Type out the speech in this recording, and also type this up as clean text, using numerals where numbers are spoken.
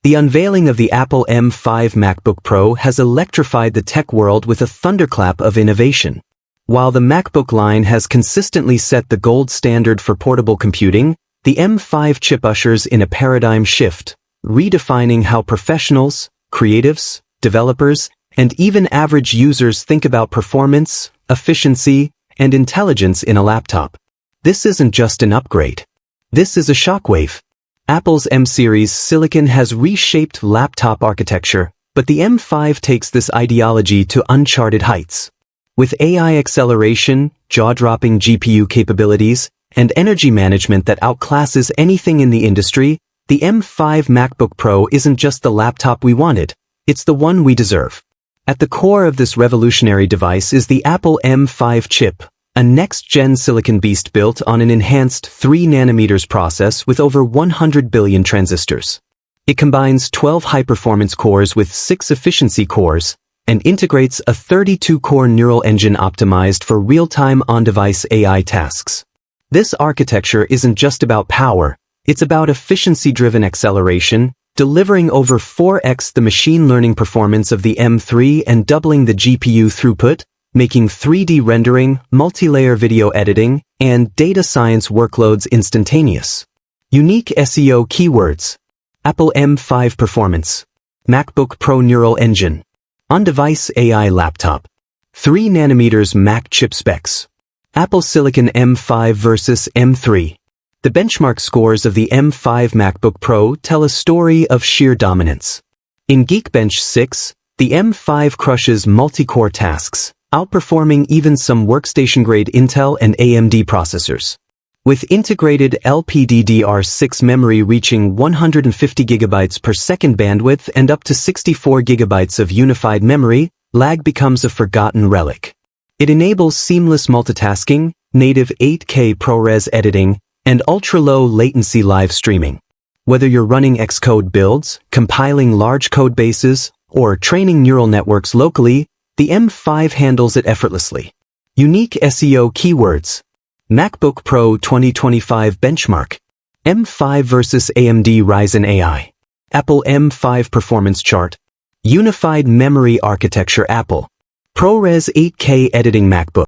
The unveiling of the Apple M5 MacBook Pro has electrified the tech world with a thunderclap of innovation. While the MacBook line has consistently set the gold standard for portable computing, the M5 chip ushers in a paradigm shift, redefining how professionals, creatives, developers, and even average users think about performance, efficiency, and intelligence in a laptop. This isn't just an upgrade. This is a shockwave. Apple's M-series silicon has reshaped laptop architecture, but the M5 takes this ideology to uncharted heights. With AI acceleration, jaw-dropping GPU capabilities, and energy management that outclasses anything in the industry, the M5 MacBook Pro isn't just the laptop we wanted, it's the one we deserve. At the core of this revolutionary device is the Apple M5 chip, a next-gen silicon beast built on an enhanced 3nm process with over 100 billion transistors. It combines 12 high-performance cores with 6 efficiency cores, and integrates a 32-core neural engine optimized for real-time on-device AI tasks. This architecture isn't just about power, it's about efficiency-driven acceleration, delivering over 4x the machine learning performance of the M3 and doubling the GPU throughput, making 3D rendering, multi-layer video editing, and data science workloads instantaneous. Unique SEO keywords: Apple M5 Performance, MacBook Pro Neural Engine, On-Device AI Laptop, 3nm Mac chip specs, Apple Silicon M5 versus M3. The benchmark scores of the M5 MacBook Pro tell a story of sheer dominance. In Geekbench 6, the M5 crushes multi-core tasks, outperforming even some workstation-grade Intel and AMD processors. With integrated LPDDR6 memory reaching 150 GB per second bandwidth and up to 64 GB of unified memory, lag becomes a forgotten relic. It enables seamless multitasking, native 8K ProRes editing, and ultra-low latency live streaming. Whether you're running Xcode builds, compiling large code bases, or training neural networks locally, the M5 handles it effortlessly. Unique SEO keywords: MacBook Pro 2025 benchmark, M5 versus AMD Ryzen AI, Apple M5 performance chart, unified memory architecture Apple, ProRes 8K editing MacBook.